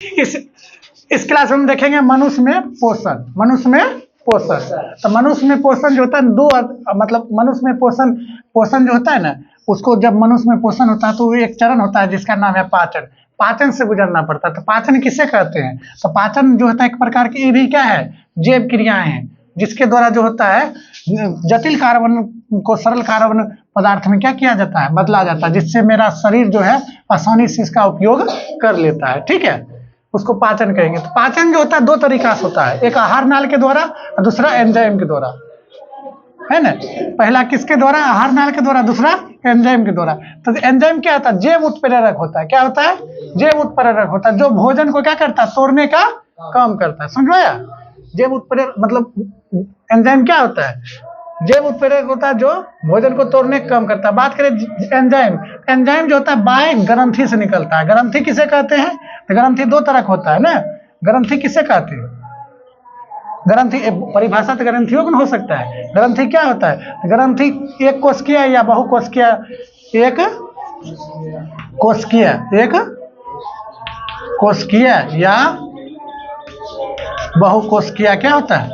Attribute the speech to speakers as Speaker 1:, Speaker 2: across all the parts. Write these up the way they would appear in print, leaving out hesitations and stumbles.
Speaker 1: इस इस क्लास में हम देखेंगे मनुष्य में पोषण। मनुष्य में पोषण, तो मनुष्य में पोषण जो होता है दो, मतलब मनुष्य में पोषण जो होता है ना, उसको जब मनुष्य में पोषण होता है तो एक चरण होता है जिसका नाम है पाचन। पाचन से गुजरना पड़ता है। तो पाचन किसे कहते हैं? तो पाचन जो होता है एक प्रकार की, ये भी क्या है, जैव क्रियाएं हैं, जिसके द्वारा जो होता है जटिल कार्बन को सरल कार्बन पदार्थ में क्या किया जाता है, बदला जाता है, जिससे मेरा शरीर जो है आसानी से इसका उपयोग कर लेता है। ठीक है, उसको पाचन कहेंगे। तो पाचन जो होता है दो तरीका से होता है, एक आहार नाल के द्वारा और दूसरा एंजाइम के द्वारा, है ना। पहला किसके द्वारा? आहार नाल के द्वारा, दूसरा एंजाइम के द्वारा। तो एंजाइम क्या होता है? जैव उत्प्रेरक होता है। क्या होता है? जैव उत्प्रेरक होता है, जो भोजन को क्या करता है, तोड़ने का काम करता है। समझ आया? जैव उत्प्रेरक मतलब एंजाइम क्या होता है? जैव उत्प्रेरक होता है जो भोजन को तोड़ने का काम करता है। बात करें एंजाइम, एंजाइम जो होता है बाह्य ग्रंथि से निकलता है। ग्रंथि किसे कहते हैं? ग्रंथि दो तरह का होता है ना। ग्रंथि किसे कहते हैं? ग्रंथि परिभाषा तो ग्रंथियों को हो सकता है। ग्रंथि क्या होता है? ग्रंथि एक कोशिकीय या बहुकोशिकीय, एक कोशिकीय या बहुकोशिकीय क्या होता है?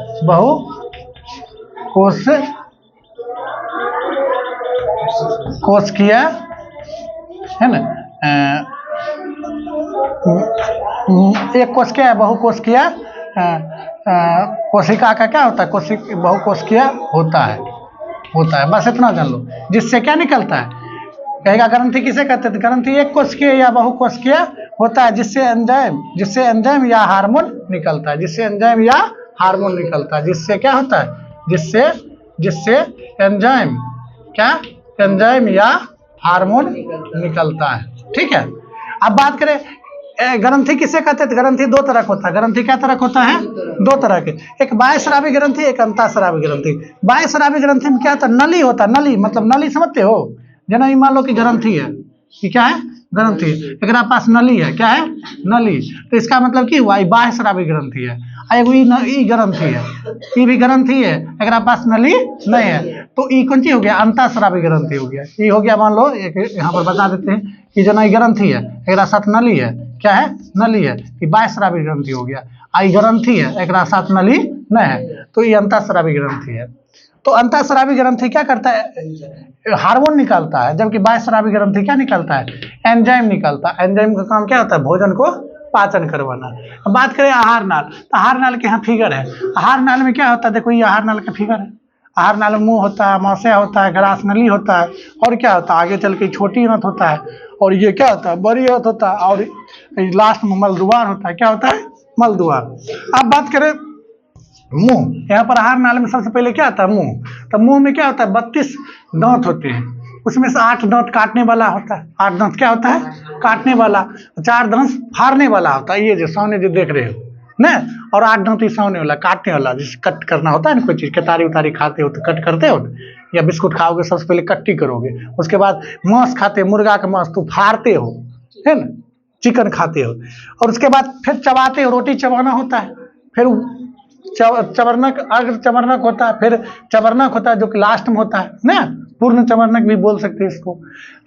Speaker 1: कोशिकीय है ना। एक कोशिकीय या बहुकोशिकीय कोशिका का क्या होता है? बहुकोशिकीय होता है। बस इतना जान लो। जिससे क्या निकलता है? कहेगा ग्रंथि किसे कहते हैं? ग्रंथि एक कोशिकीय या बहुकोशिकीय होता है जिससे एंजाइम या हार्मोन निकलता है। जिससे क्या होता है? जिससे एंजाइम या हार्मोन निकलता है। ठीक है, अब बात करें ग्रंथि किसे कहते हैं? ग्रंथि दो तरह का होता है। ग्रंथि क्या तरह का होता है? दो तरह के, एक बाह्यस्रावी ग्रंथि, एक अंतःस्रावी ग्रंथि। बाह्यस्रावी ग्रंथि में क्या होता है? नली होता है। नली मतलब नली समझते हो? जना ये मान लो कि ग्रंथि है, कि क्या है? ग्रंथि, एक पास नली है। क्या है? नली। तो इसका मतलब की हुआ बाह्यस्रावी ग्रंथि है। एगो ई ग्रंथि है, ई भी ग्रंथि है, एक पास नली नहीं है, तो ई कौन चीज हो गया? अंतःस्रावी ग्रंथि हो गया। ई हो गया, मान लो एक यहाँ पर बता देते हैं कि जना ई ग्रंथि है, एक साथ नली है। क्या है? नली है, ये बाह्यस्रावी ग्रंथि हो गया। आई ग्रंथि है, एक साथ नली नहीं है, तो ये अंतःस्रावी ग्रंथि है। तो अंतःस्रावी ग्रंथि क्या करता है? हार्मोन निकालता है, जबकि बाह्यस्रावी ग्रंथि क्या निकालता है? एंजाइम निकालता है। एंजाइम का काम क्या होता है? भोजन को पाचन करवाना। अब बात करें आहार नाल, तो आहार नाल के यहाँ फिगर है। आहार नाल में क्या होता है? देखो ये आहार नाल का फिगर है। आहार नाल में मुंह होता है, अमाशय होता है, ग्रास नली होता है, और क्या होता है आगे चल के छोटी नथ होता है, और ये क्या होता है? बड़ी नथ होता है, और लास्ट में मलद्वार होता है। क्या होता है? मलद्वार। अब बात करें मुंह, यहाँ पर आहार नाल में सबसे पहले क्या आता है? मुंह। तो मुंह में क्या होता है? 32 दांत होते हैं, उसमें से 8 दांत काटने वाला होता है। 8 दांत क्या होता है? काटने वाला। 4 दांत फाड़ने वाला होता है, ये जो सामने जो देख रहे हो ना, और 8 दांत ही सामने वाला काटने वाला, जिसे कट करना होता है ना, कोई चीज कटारी उतारी खाते हो तो कट करते हो, या बिस्कुट खाओगे सबसे पहले कट्टी करोगे, उसके बाद मांस खाते, मुर्गा का मांस तो फाड़ते हो, है ना, चिकन खाते हो, और उसके बाद फिर चबाते हो, रोटी चबाना होता है, फिर चबरनक, अग्र चबरनक होता है, फिर चबरनक होता है जो कि लास्ट में होता है ना, पूर्ण चबरनक भी बोल सकते हैं इसको।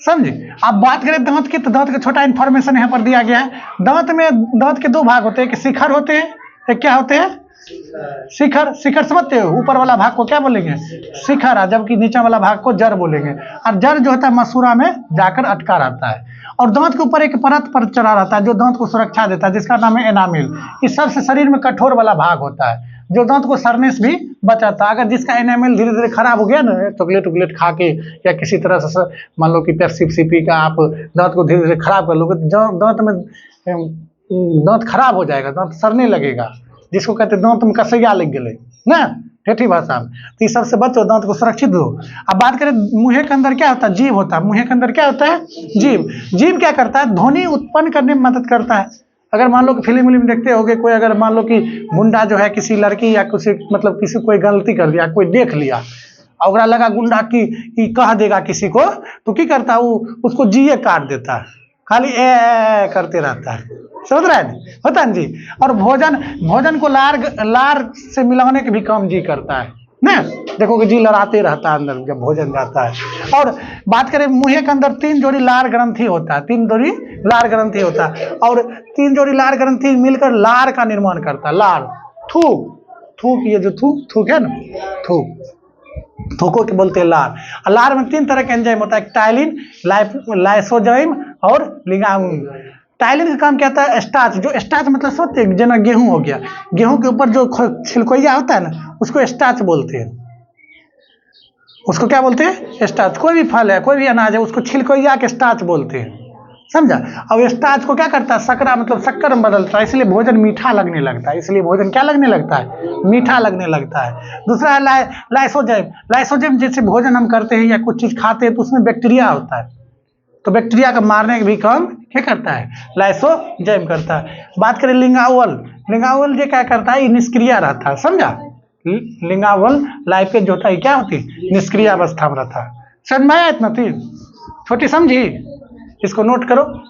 Speaker 1: समझे? अब बात करें दांत की, तो दांत का छोटा इंफॉर्मेशन यहाँ पर दिया गया है। दांत के दो भाग होते हैं, कि शिखर होते हैं, एक क्या होते हैं? शिखर समझते हो? ऊपर वाला भाग को क्या बोलेंगे? शिखर, जबकि नीचे वाला भाग को जड़ बोलेंगे। और जड़ जो होता है मसूरा में जाकर अटका रहता है, और दांत के ऊपर एक परत पर चढ़ा रहता है जो दांत को सुरक्षा देता है, जिसका नाम है एनामिल। इस सबसे शरीर में कठोर वाला भाग होता है जो दांत को सड़ने से भी बचाता है। अगर जिसका एनामिल धीरे धीरे खराब हो गया ना, चॉकलेट खा के या किसी तरह से मान लो कि पेप्सी पी का आप दांत को धीरे धीरे खराब कर लोगे, दांत खराब हो जाएगा, दांत सड़ने लगेगा, जिसको कहते हैं दांत में कसैया लग गए ना, ठेठी भाषा में। तो इस सबसे बचो, दांत को सुरक्षित दो। अब बात करें मुंह के अंदर क्या होता है? जीभ होता है। मुंह के अंदर क्या होता है? जीभ क्या करता है? ध्वनि उत्पन्न करने में मदद करता है। अगर मान लो कि फिल्म देखते होगे, कोई अगर मान लो कि गुंडा जो है किसी लड़की या किसी कोई गलती कर दिया, कोई देख लिया, और लगा गुंडा की कह देगा किसी को, तो क्या करता है? वो उसको जीए काट देता है, खाली ए करते रहता है। समझ रहे हैं? होता है जी। और भोजन को लार से मिलाने के भी काम जी करता है। ना, देखो कि जी लड़ाते रहता है अंदर जब भोजन जाता है। और बात करें मुंह के अंदर 3 जोड़ी लार ग्रंथि होता है, 3 जोड़ी लार ग्रंथि होता है, और 3 जोड़ी लार ग्रंथि मिलकर लार का निर्माण करता है। लार, थूक, थूक, ये जो थूक है ना, थूक, थूको के बोलते हैं लार। और लार में 3 तरह के एंजाइम होता है, टाइलिन, लाइसोजाइम और लिगाउन। टाइलिन का काम क्या होता है? स्टार्च, जो स्टार्च मतलब सोते हैं जना गेहूं हो गया, गेहूं के ऊपर जो छिलकोइया होता है ना, उसको स्टार्च बोलते हैं। उसको क्या बोलते हैं? स्टार्च। कोई भी फल है, कोई भी अनाज है, उसको छिलकोइया के स्टार्च बोलते हैं, समझा। और स्टार्च को क्या करता है? शकरा मतलब शक्कर में बदलता है, इसलिए भोजन मीठा लगने लगता है। इसलिए भोजन क्या लगने लगता है? मीठा लगने लगता है। दूसरा है लाइसोजाइम। लाइसोजाइम जैसे भोजन हम करते हैं या कुछ चीज खाते हैं तो उसमें बैक्टीरिया होता है, तो बैक्टीरिया का मारने का भी काम क्या करता है? लाइसोजाइम करता है। बात करें लिंगावल, लिंगावल ये क्या करता है? ये निष्क्रिय रहता है, समझा। लिंगावल लाइपेज जो होता है क्या होती है? निष्क्रिय अवस्था में रहता है। समझ में आया इतना? थी छोटी समझी, इसको नोट करो।